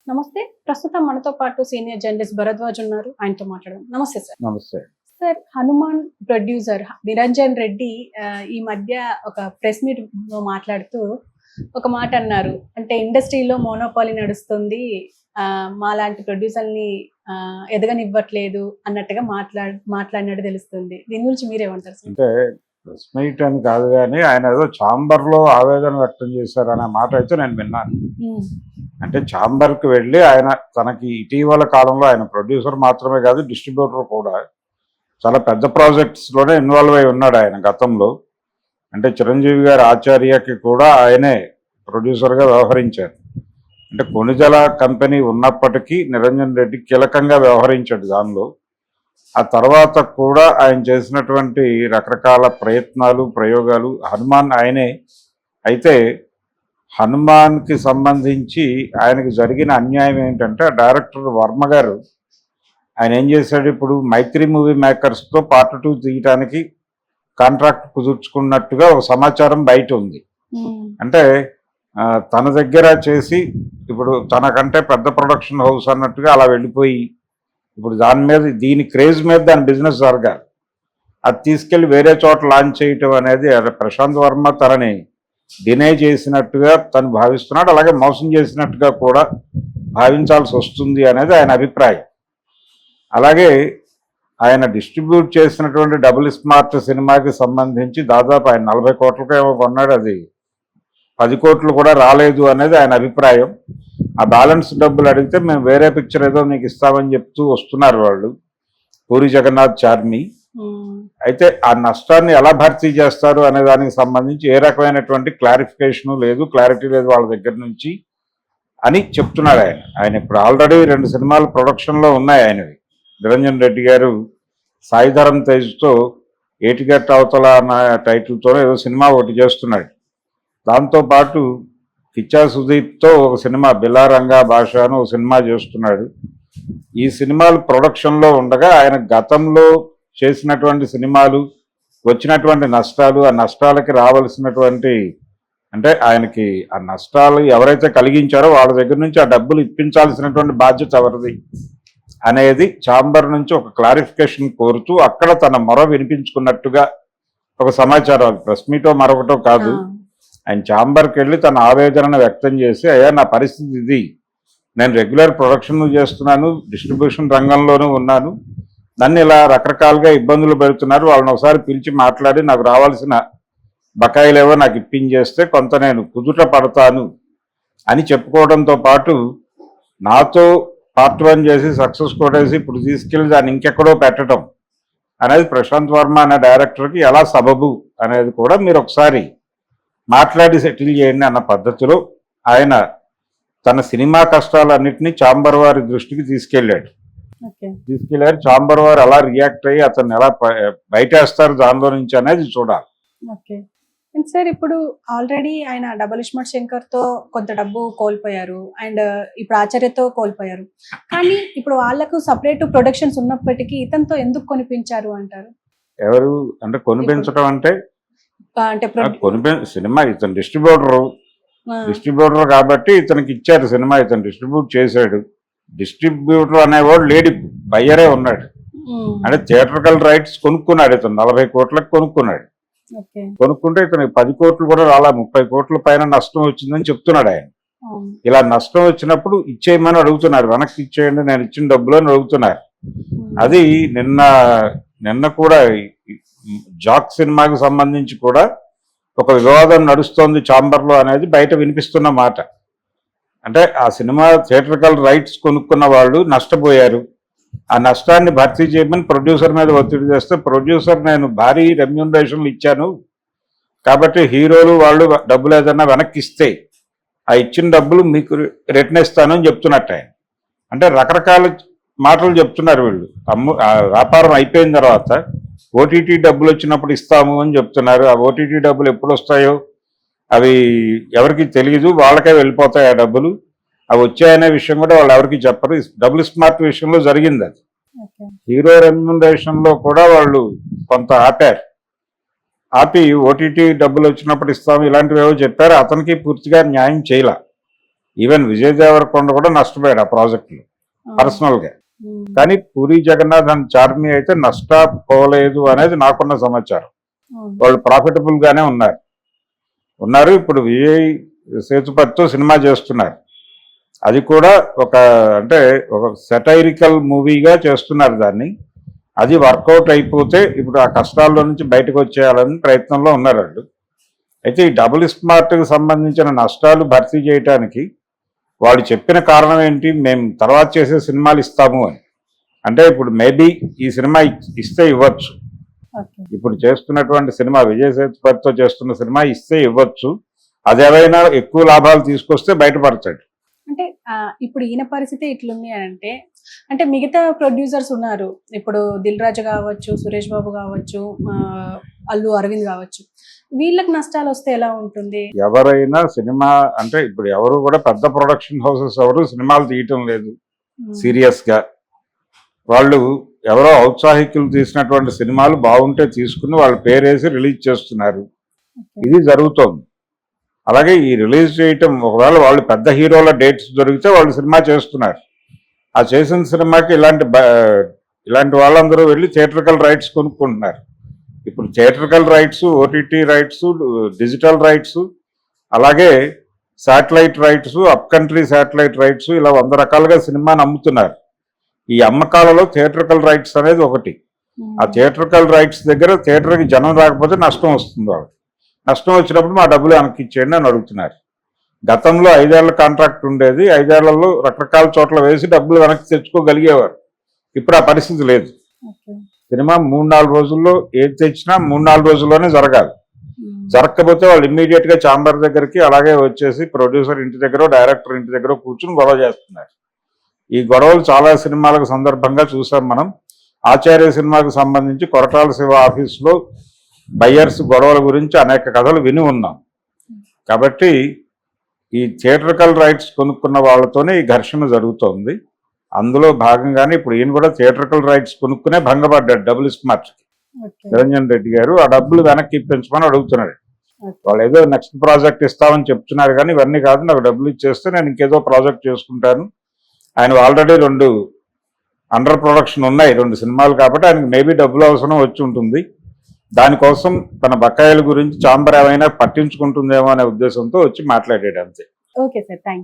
నమస్తే. ప్రస్తుతం మనతో పాటు సీనియర్ జర్నలిస్ట్ భరద్వాజ్ ఉన్నారు. ఆయనతో మాట్లాడదాం. నమస్తే సార్. నమస్తే. సార్, హనుమాన్ ప్రొడ్యూసర్ నిరంజన్ రెడ్డి ఈ మధ్య ఒక ప్రెస్ మీట్‌లో మాట్లాడుతూ ఒక మాట అన్నారు. అంటే ఇండస్ట్రీలో మోనోపాలీ నడుస్తుంది. మాలాంటి ప్రొడ్యూసర్‌ని ఎదగనివ్వట్లేదు అన్నట్టుగా మాట్లాడినట్టు తెలుస్తుంది. దీని గురించి మీరేమంటారు సార్? అంటే ప్రెస్ మీట్ అని కాదు గానీ ఆయన ఏదో ఛాంబర్‌లో ఆవేదన వ్యక్తం చేశారనే మాట అయితే నేను విన్నాను. అంటే ఛాంబర్‌కి వెళ్ళి ఆయన తనకి ఇటీవల కాలంలో ఆయన ప్రొడ్యూసర్ మాత్రమే కాదు, డిస్ట్రిబ్యూటర్ కూడా చాలా పెద్ద ప్రాజెక్ట్స్‌లోనే ఇన్వాల్వ్ అయి ఉన్నాడు ఆయన గతంలో. అంటే చిరంజీవి గారి ఆచార్యకి కూడా ఆయనే ప్రొడ్యూసర్‌గా వ్యవహరించారు. అంటే కొణిదెల కంపెనీ ఉన్నప్పటికీ నిరంజన్ రెడ్డి కీలకంగా వ్యవహరించాడు దానిలో. ఆ తర్వాత కూడా ఆయన చేసినటువంటి రకరకాల ప్రయత్నాలు, ప్రయోగాలు హనుమాన్ ఆయనే. అయితే హనుమాన్కి సంబంధించి ఆయనకి జరిగిన అన్యాయం ఏంటంటే డైరెక్టర్ వర్మ గారు ఆయన ఏం చేశాడు, ఇప్పుడు మైత్రి మూవీ మేకర్స్తో పార్ట్ 2 తీయటానికి కాంట్రాక్ట్ కుదుర్చుకున్నట్టుగా ఒక సమాచారం బయట ఉంది. అంటే తన దగ్గర చేసి ఇప్పుడు తనకంటే పెద్ద ప్రొడక్షన్ హౌస్ అన్నట్టుగా అలా వెళ్ళిపోయి ఇప్పుడు దాని మీద దీని క్రేజ్ మీద దాని బిజినెస్ జరగాలి. అది తీసుకెళ్ళి వేరే చోట లాంచ్ చేయటం అనేది ప్రశాంత్ వర్మ తనని డినై చేసినట్టుగా తను భావిస్తున్నాడు. అలాగే మోసం చేసినట్టుగా కూడా భావించాల్సి వస్తుంది అనేది ఆయన అభిప్రాయం. అలాగే ఆయన డిస్ట్రిబ్యూట్ చేసినటువంటి డబుల్ స్మార్ట్ సినిమాకి సంబంధించి దాదాపు ఆయన 40 కోట్లకే ఏమో కొన్నాడు, అది 10 కోట్లు కూడా రాలేదు అనేది ఆయన అభిప్రాయం. ఆ బ్యాలెన్స్ డబ్బులు అడిగితే మేము వేరే పిక్చర్ ఏదో నీకు ఇస్తామని చెప్తూ వస్తున్నారు వాళ్ళు, పూరి జగన్నాథ్ చార్మి. అయితే ఆ నష్టాన్ని ఎలా భర్తీ చేస్తారు అనే దానికి సంబంధించి ఏ రకమైనటువంటి క్లారిఫికేషన్ లేదు, క్లారిటీ లేదు వాళ్ళ దగ్గర నుంచి అని చెప్తున్నాడు ఆయన. ఆయన ఇప్పుడు ఆల్రెడీ 2 సినిమాలు ప్రొడక్షన్లో ఉన్నాయి ఆయనవి. నిరంజన్ రెడ్డి గారు సాయిధరం తేజ్తో ఏటిగట్ట అవతల అన్న టైటిల్తోనే ఏదో సినిమా ఒకటి చేస్తున్నాడు. దాంతోపాటు కిచ్చా సుదీప్తో ఒక సినిమా బిల్లారంగా భాష అని ఒక సినిమా చేస్తున్నాడు. ఈ సినిమాలు ప్రొడక్షన్లో ఉండగా ఆయన గతంలో చేసినటువంటి సినిమాలు వచ్చినటువంటి నష్టాలు, ఆ నష్టాలకి రావాల్సినటువంటి అంటే ఆయనకి ఆ నష్టాలు ఎవరైతే కలిగించారో వాళ్ళ దగ్గర నుంచి ఆ డబ్బులు ఇప్పించాల్సినటువంటి బాధ్యత ఎవరిది అనేది ఛాంబర్ నుంచి ఒక క్లారిఫికేషన్ కోరుతూ అక్కడ తన మొర వినిపించుకున్నట్టుగా ఒక సమాచారం. ప్రెస్ మీటో మరొకటో కాదు, ఆయన ఛాంబర్కి వెళ్ళి తన ఆవేదనను వ్యక్తం చేసి, అయ్యా నా పరిస్థితి ఇది, నేను రెగ్యులర్ ప్రొడక్షన్ చేస్తున్నాను, డిస్ట్రిబ్యూషన్ రంగంలోనూ ఉన్నాను, నన్ను ఇలా రకరకాలుగా ఇబ్బందులు పెడుతున్నారు, వాళ్ళని ఒకసారి పిలిచి మాట్లాడి నాకు రావాల్సిన బకాయిలేవో నాకు ఇప్పించేస్తే కొంత నేను కుదుట పడతాను అని చెప్పుకోవడంతో పాటు నాతో పార్ట్ 1 చేసి సక్సెస్ కొట్టేసి ఇప్పుడు తీసుకెళ్ళి దాన్ని ఇంకెక్కడో పెట్టడం అనేది ప్రశాంత్ వర్మ అనే డైరెక్టర్కి ఎలా సబబు అనేది కూడా మీరు ఒకసారి మాట్లాడి సెటిల్ చేయండి అన్న పద్ధతిలో ఆయన తన సినిమా కష్టాలన్నింటినీ ఛాంబర్ వారి దృష్టికి తీసుకెళ్ళారు. ఛాంబర్ వారు ఎలా రియాక్ట్ అయ్యి అతన్ని ఎలా బయటేస్తారు దానిలో నుంచి అనేది చూడాలి. సార్, ఇప్పుడు ఆల్రెడీ ఆయన డబుల్ ఇస్మార్ట్ శంకర్ తో కొంత డబ్బు కోల్పోయారు అండ్ ఇప్పుడు ఆచార్యతో కోల్పోయారు. కానీ ఇప్పుడు వాళ్ళకు సపరేట్ ప్రొడక్షన్స్ ఉన్నప్పటికీ ఇతనితో ఎందుకు కొనిపించారు అంటారు? ఎవరు అంటే కొనిపించడం అంటే సినిమా ఇతను డిస్ట్రిబ్యూటర్ కాబట్టి ఇతనికి ఇచ్చారు సినిమా, ఇతను డిస్ట్రిబ్యూట్ చేశాడు. డిస్ట్రిబ్యూటర్ అనేవాడు లేడీ బయ్యరే ఉన్నాడు. అంటే థియేటర్కల్ రైట్స్ కొనుక్కున్నాడు ఇతను, 40 కోట్లకు కొనుక్కున్నాడు. కొనుక్కుంటే ఇతనికి 10 కోట్లు కూడా రాలా, 30 కోట్ల పైన నష్టం వచ్చిందని చెప్తున్నాడు ఆయన. ఇలా నష్టం వచ్చినప్పుడు ఇచ్చేయమని అడుగుతున్నారు, వెనక్కి ఇచ్చేయండి నేను ఇచ్చిన డబ్బులు అని అడుగుతున్నారు. అది నిన్న కూడా జాక్ సినిమాకి సంబంధించి కూడా ఒక వివాదం నడుస్తోంది ఛాంబర్లో అనేది బయట వినిపిస్తున్న మాట. అంటే ఆ సినిమా థియేటర్కల్ రైట్స్ కొనుక్కున్న వాళ్ళు నష్టపోయారు, ఆ నష్టాన్ని భర్తీ చేయమని ప్రొడ్యూసర్ మీద ఒత్తిడి చేస్తే ప్రొడ్యూసర్ నేను భారీ రెమ్యూనరేషన్లు ఇచ్చాను కాబట్టి హీరోలు వాళ్ళు డబ్బులు ఏదన్నా వెనక్కి ఇస్తే ఆ ఇచ్చిన డబ్బులు మీకు రిటర్న్ ఇస్తానని చెప్తున్నట్టు ఆయన. అంటే రకరకాల మాటలు చెప్తున్నారు వీళ్ళు. వ్యాపారం అయిపోయిన తర్వాత ఓటీటీ డబ్బులు వచ్చినప్పుడు ఇస్తాము అని చెప్తున్నారు. ఆ ఓటీటీ డబ్బులు ఎప్పుడు వస్తాయో అవి ఎవరికి తెలియదు, వాళ్ళకే వెళ్ళిపోతాయి ఆ డబ్బులు. అవి వచ్చాయనే విషయం కూడా వాళ్ళు ఎవరికి చెప్పరు. డబుల్ స్మార్ట్ విషయంలో జరిగింది అది. హీరో రెమ్యూనరేషన్లో కూడా వాళ్ళు కొంత ఆపారు. ఆపి ఓటీటీ డబ్బులు వచ్చినప్పుడు ఇస్తాము ఇలాంటివి ఏవో చెప్పారు, అతనికి పూర్తిగా న్యాయం చేయలే. ఈవెన్ విజయ్ దేవరకొండ కూడా నష్టపోయాడు ఆ ప్రాజెక్టులో పర్సనల్ గా. కానీ పూరి జగన్నాథ్ అండ్ చార్మి అయితే నష్టపోలేదు అనేది నాకున్న సమాచారం. వాళ్ళు ప్రాఫిటబుల్ గానే ఉన్నారు. ఇప్పుడు విజయ్ సేతుపతితో సినిమా చేస్తున్నారు. అది కూడా అంటే ఒక సెటైరికల్ మూవీగా చేస్తున్నారు దాన్ని. అది వర్కౌట్ అయిపోతే ఇప్పుడు ఆ కష్టాల్లో నుంచి బయటకు వచ్చేయాలని ప్రయత్నంలో ఉన్నారు వాళ్ళు. అయితే ఈ డబుల్ స్మార్ట్కి సంబంధించిన నష్టాలు భర్తీ చేయడానికి వాళ్ళు చెప్పిన కారణం ఏంటి, మేము తర్వాత చేసే సినిమాలు ఇస్తాము అని. అంటే ఇప్పుడు మేబీ ఈ సినిమా ఇస్తే ఇవ్వచ్చు, ఇప్పుడు చేస్తున్నటువంటి సినిమా విజయ్ సేతుపతితో చేస్తున్న సినిమా ఇస్తే ఇవ్వచ్చు, అదేవైనా ఎక్కువ లాభాలు తీసుకొస్తే బయటపడతాడు. అంటే ఇప్పుడు ఈయన పరిస్థితి ఇట్లుంది అంటే మిగతా ప్రొడ్యూసర్స్ ఉన్నారు, ఇప్పుడు దిల్ రాజు కావచ్చు, సురేష్ బాబు కావచ్చు, అల్లు అరవింద్ కావచ్చు, వీళ్ళకి నష్టాలు వస్తే ఎలా ఉంటుంది? ఎవరైనా సినిమా అంటే ఇప్పుడు ఎవరు కూడా పెద్ద ప్రొడక్షన్ హౌసెస్ ఎవరు సినిమాలు తీయటం లేదు సీరియస్ గా. వాళ్ళు ఎవరో ఔత్సాహికులు తీసినటువంటి సినిమాలు బాగుంటే తీసుకుని వాళ్ళ పేరేసి రిలీజ్ చేస్తున్నారు. ఇది జరుగుతోంది. అలాగే ఈ రిలీజ్ చేయటం, ఒకవేళ వాళ్ళు పెద్ద హీరోల డేట్స్ దొరికితే వాళ్ళు సినిమా చేస్తున్నారు. ఆ చేసిన సినిమాకి ఇలాంటి వాళ్ళందరూ వెళ్ళి థియేట్రికల్ రైట్స్ కొనుక్కుంటున్నారు. ఇప్పుడు theatrical rights, OTT rights, digital rights, అలాగే satellite rights, up country satellite rights, ఇలా 100 రకాలుగా సినిమాని అమ్ముతున్నారు. ఈ అమ్మకాలలో థియేట్రికల్ రైట్స్ అనేది ఒకటి. ఆ థియేట్రికల్ రైట్స్ దగ్గర థియేటర్కి జనం రాకపోతే నష్టం వస్తుంది. వాళ్ళకి నష్టం వచ్చినప్పుడు మా డబ్బులు వెనక్కి ఇచ్చేయండి అని అడుగుతున్నారు. గతంలో 5 ఏళ్ల కాంట్రాక్ట్ ఉండేది, 5 ఏళ్లలో రకరకాల చోట్ల వేసి డబ్బులు వెనక్కి తెచ్చుకోగలిగేవారు. ఇప్పుడు ఆ పరిస్థితి లేదు. సినిమా 3-4 రోజుల్లో ఏది తెచ్చినా 3-4 రోజుల్లోనే జరగాలి. జరగకపోతే వాళ్ళు ఇమ్మీడియట్ గా ఛాంబర్ దగ్గరికి అలాగే వచ్చేసి ప్రొడ్యూసర్ ఇంటి దగ్గర, డైరెక్టర్ ఇంటి దగ్గర కూర్చుని గొడవ చేస్తున్నారు. ఈ గొడవలు చాలా సినిమాలకు సందర్భంగా చూసాం మనం. ఆచార్య సినిమాకు సంబంధించి కొరటాల శివ ఆఫీసులో బయ్యర్స్ గొడవల గురించి అనేక కథలు విని ఉన్నాం. కాబట్టి ఈ థియేట్రికల్ రైట్స్ కొనుక్కున్న వాళ్ళతోనే ఈ ఘర్షణ జరుగుతోంది. అందులో భాగంగానే ఇప్పుడు ఈయన కూడా థియేట్రికల్ రైట్స్ కొనుక్కునే భంగపడ్డాడు డబుల్ స్మార్ట్. నిరంజన్ రెడ్డి గారు ఆ డబ్బులు వెనక్కి ఇప్పించమని అడుగుతున్నాడు. వాళ్ళు ఏదో నెక్స్ట్ ప్రాజెక్ట్ ఇస్తామని చెప్తున్నారు, కానీ ఇవన్నీ కాదు, నాకు డబ్బులు ఇచ్చేస్తే నేను ఇంకేదో ప్రాజెక్ట్ చేసుకుంటాను. ఆయన ఆల్రెడీ 2 అండర్ ప్రొడక్షన్ ఉన్నాయి, 2 సినిమాలు, కాబట్టి ఆయనకు మేబీ డబ్బులు అవసరం వచ్చి ఉంటుంది. దానికోసం తన బకాయిల గురించి ఛాంబర్ ఏమైనా పట్టించుకుంటుందేమో అనే ఉద్దేశంతో వచ్చి మాట్లాడాడు అంతే. Okay sir, thank you.